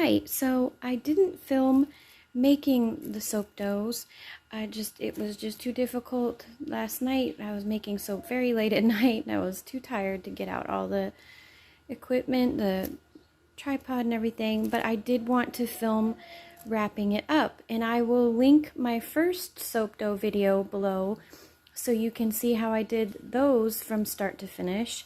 night, so I didn't film making the soap doughs. It was just too difficult last night. I was making soap very late at night and I was too tired to get out all the equipment, the tripod and everything, but I did want to film wrapping it up, and I will link my first soap dough video below so you can see how I did those from start to finish.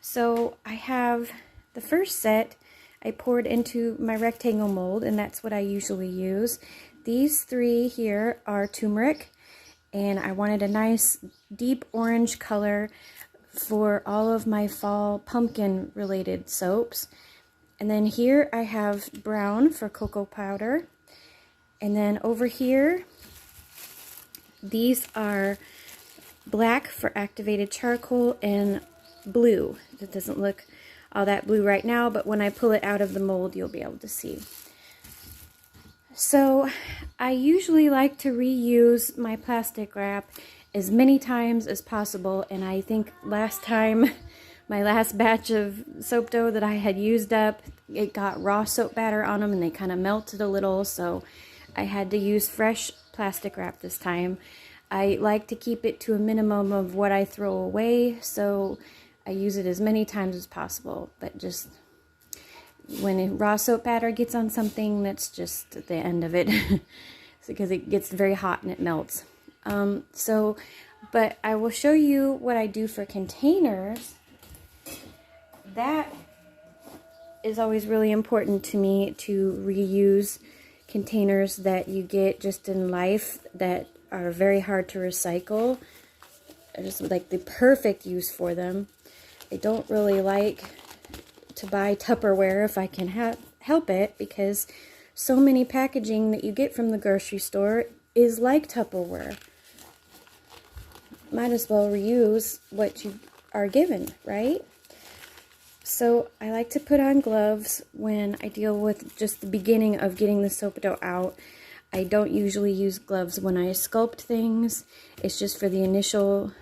So I have the first set I poured into my rectangle mold, and that's what I usually use. These three here are turmeric, and I wanted a nice deep orange color for all of my fall pumpkin related soaps. And then here I have brown for cocoa powder. And then over here, these are black for activated charcoal and blue. It doesn't look all that blue right now, but when I pull it out of the mold, you'll be able to see. So I usually like to reuse my plastic wrap as many times as possible, and I think last time, my last batch of soap dough that I had used up, it got raw soap batter on them and they kind of melted a little, so I had to use fresh plastic wrap this time. I like to keep it to a minimum of what I throw away, so I use it as many times as possible, but just when raw soap batter gets on something, that's just the end of it because it gets very hot and it melts. But I will show you what I do for containers. That is always really important to me, to reuse containers that you get just in life that are very hard to recycle. I just like the perfect use for them. I don't really like to buy Tupperware if I can help it, because so many packaging that you get from the grocery store is like Tupperware. Might as well reuse what you are given, right? So I like to put on gloves when I deal with just the beginning of getting the soap dough out. I don't usually use gloves when I sculpt things. It's just for the initial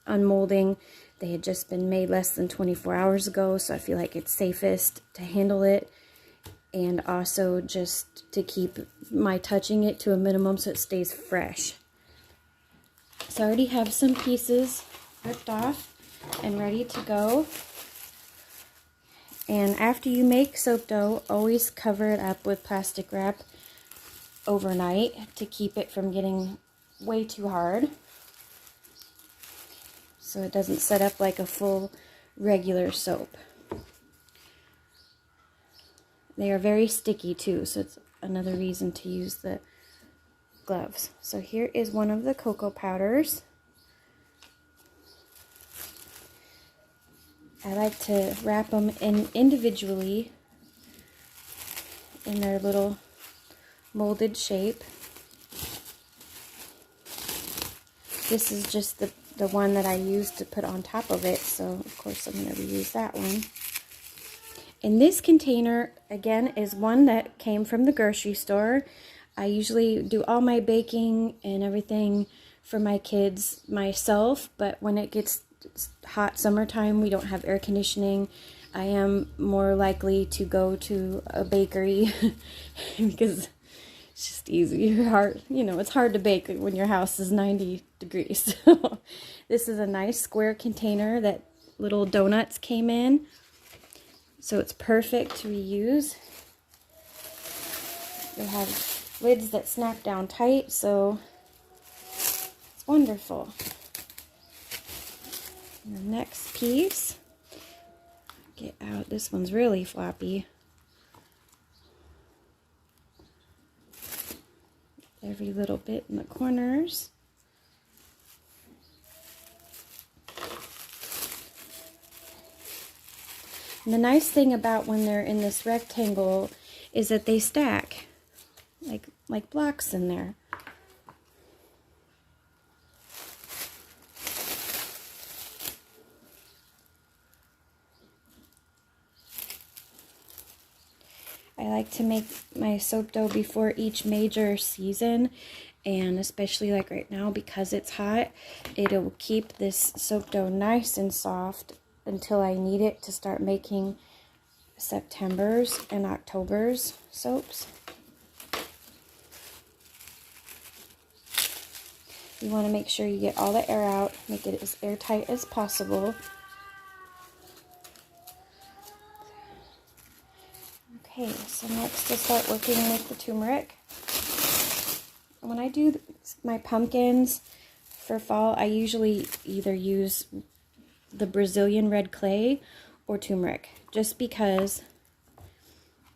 unmolding. They had just been made less than 24 hours ago, so I feel like it's safest to handle it, and also just to keep my touching it to a minimum so it stays fresh. So I already have some pieces ripped off and ready to go. And after you make soap dough, always cover it up with plastic wrap overnight to keep it from getting way too hard, so it doesn't set up like a full regular soap. They are very sticky too, so it's another reason to use the gloves. So here is one of the cocoa powders. I like to wrap them individually in their little molded shape. This is just the one that I used to put on top of it, so of course I'm going to reuse that one. And this container, again, is one that came from the grocery store. I usually do all my baking and everything for my kids myself, but when it gets hot summertime, we don't have air conditioning, I am more likely to go to a bakery because it's just easier. It's hard to bake when your house is 90 degrees. This is a nice square container that little donuts came in, so it's perfect to reuse. They have lids that snap down tight, so it's wonderful. And the next piece, get out, this one's really floppy. Every little bit in the corners. And the nice thing about when they're in this rectangle is that they stack like blocks in there. I like to make my soap dough before each major season, and especially like right now because it's hot, it'll keep this soap dough nice and soft until I need it to start making September's and October's soaps. You want to make sure you get all the air out, make it as airtight as possible. Okay, so next to start working with the turmeric. When I do my pumpkins for fall, I usually either use the Brazilian red clay or turmeric, just because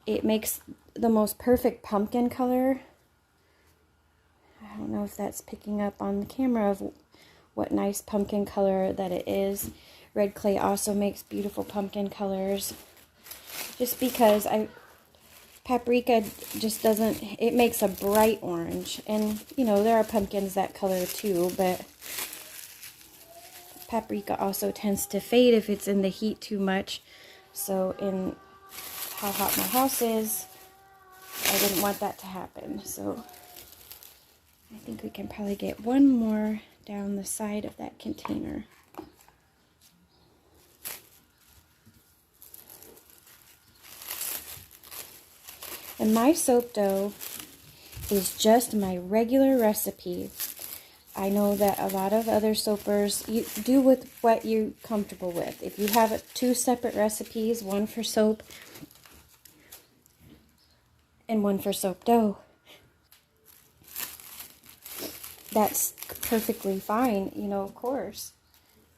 it makes the most perfect pumpkin color. I don't know if that's picking up on the camera of what nice pumpkin color that it is. Red clay also makes beautiful pumpkin colors. Just because paprika just doesn't, it makes a bright orange. And, you know, there are pumpkins that color too, but paprika also tends to fade if it's in the heat too much. So in how hot my house is, I didn't want that to happen. So I think we can probably get one more down the side of that container. And my soap dough is just my regular recipe. I know that a lot of other soapers, you do with what you're comfortable with. If you have two separate recipes, one for soap and one for soap dough, that's perfectly fine, you know, of course.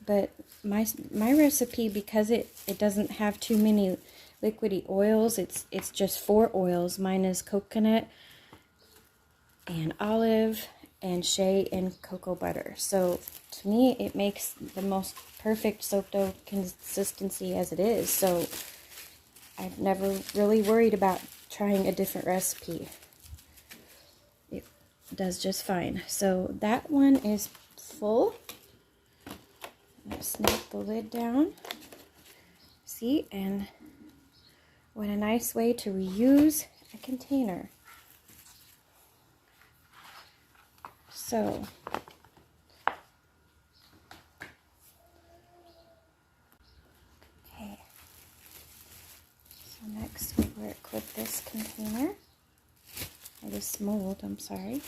But my recipe, because it doesn't have too many liquidy oils, it's just 4 oils. Mine is coconut and olive and shea and cocoa butter. So to me, it makes the most perfect soap dough consistency as it is. So I've never really worried about trying a different recipe. It does just fine. So that one is full. I'll snap the lid down. See, and what a nice way to reuse a container. So, okay. So next we work with this container, or this mold, I'm sorry.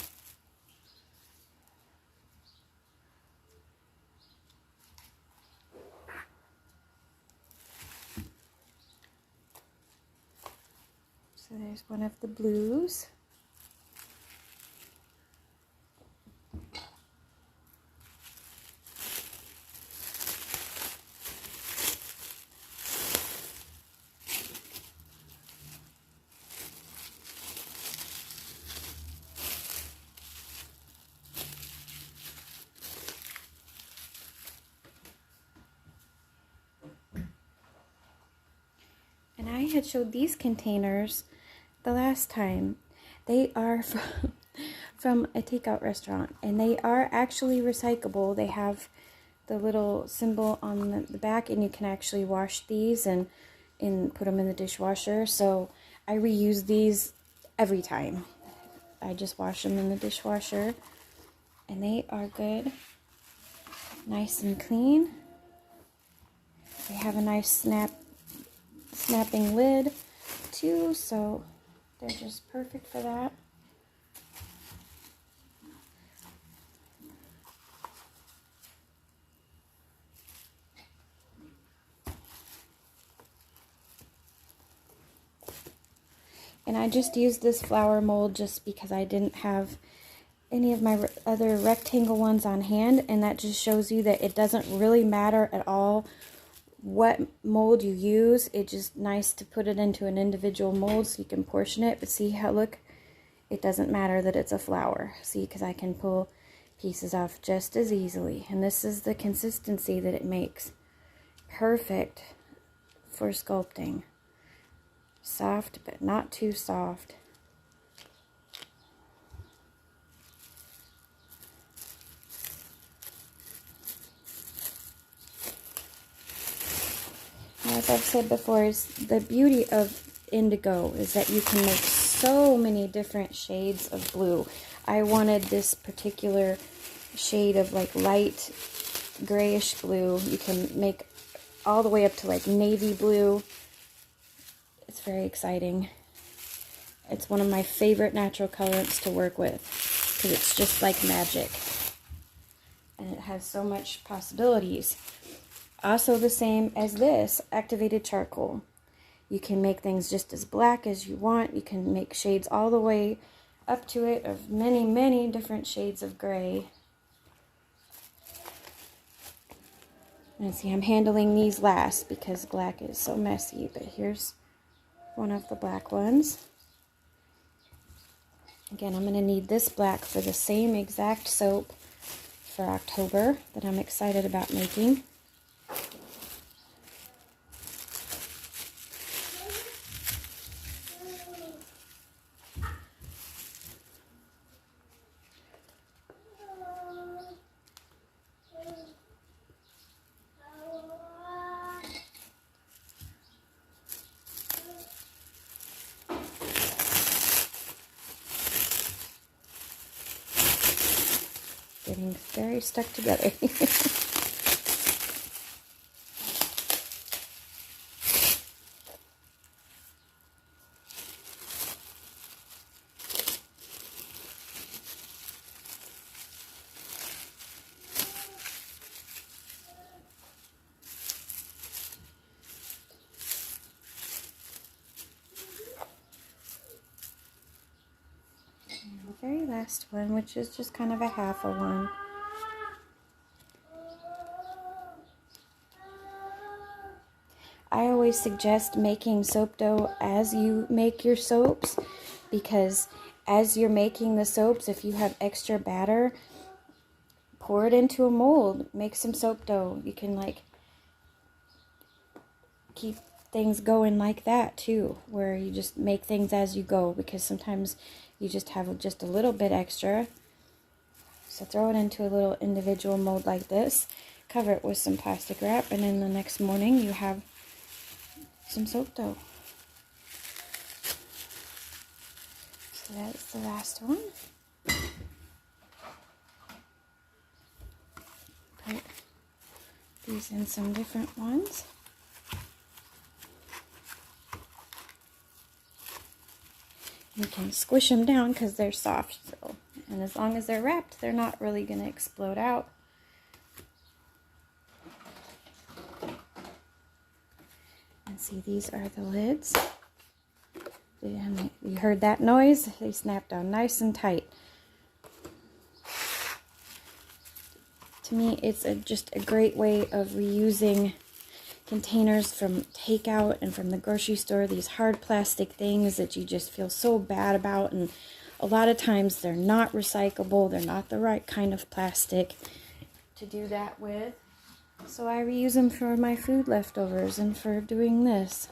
So there's one of the blues. And I had showed these containers the last time. They are from a takeout restaurant, and they are actually recyclable. They have the little symbol on the back, and you can actually wash these and put them in the dishwasher. So I reuse these every time. I just wash them in the dishwasher, and they are good, nice and clean. They have a nice snapping lid too, so they're just perfect for that. And I just used this flower mold just because I didn't have any of my other rectangle ones on hand, and that just shows you that it doesn't really matter at all what mold you use. It's just nice to put it into an individual mold so you can portion it. But see how, look, it doesn't matter that it's a flower. See, because I can pull pieces off just as easily. And this is the consistency that it makes. Perfect for sculpting. Soft, but not too soft. As I've said before, is the beauty of indigo is that you can make so many different shades of blue. I wanted this particular shade of like light grayish blue. You can make all the way up to like navy blue. It's very exciting. It's one of my favorite natural colorants to work with because it's just like magic. And it has so much possibilities. Also the same as this, activated charcoal. You can make things just as black as you want. You can make shades all the way up to it of many, many different shades of gray. And see, I'm handling these last because black is so messy, but here's one of the black ones. Again, I'm going to need this black for the same exact soap for October that I'm excited about making. Getting very stuck together. The very last one, which is just kind of a half a one. I always suggest making soap dough as you make your soaps, because as you're making the soaps, if you have extra batter, pour it into a mold, make some soap dough. You can like keep things going like that too, where you just make things as you go, because sometimes you just have just a little bit extra. So throw it into a little individual mold like this, cover it with some plastic wrap, and then the next morning you have some soap dough. So that's the last one. Put these in some different ones. You can squish them down because they're soft still. And as long as they're wrapped, they're not really going to explode out. And see, these are the lids. And you heard that noise? They snapped down nice and tight. To me, it's just a great way of reusing containers from takeout and from the grocery store, these hard plastic things that you just feel so bad about, and a lot of times they're not recyclable, they're not the right kind of plastic to do that with. So I reuse them for my food leftovers and for doing this.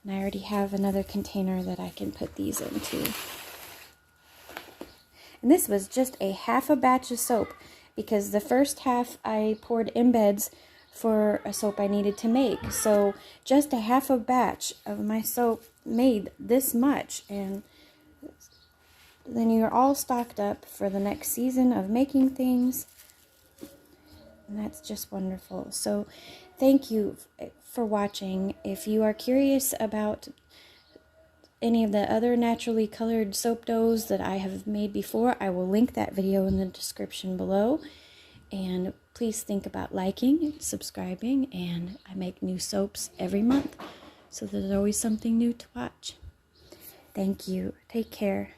And I already have another container that I can put these into. And this was just a half a batch of soap, because the first half I poured embeds for a soap I needed to make. So just a half a batch of my soap made this much, and then you're all stocked up for the next season of making things. And that's just wonderful. So thank you for watching. If you are curious about any of the other naturally colored soap doughs that I have made before, I will link that video in the description below. And please think about liking, subscribing, and I make new soaps every month, so there's always something new to watch. Thank you. Take care.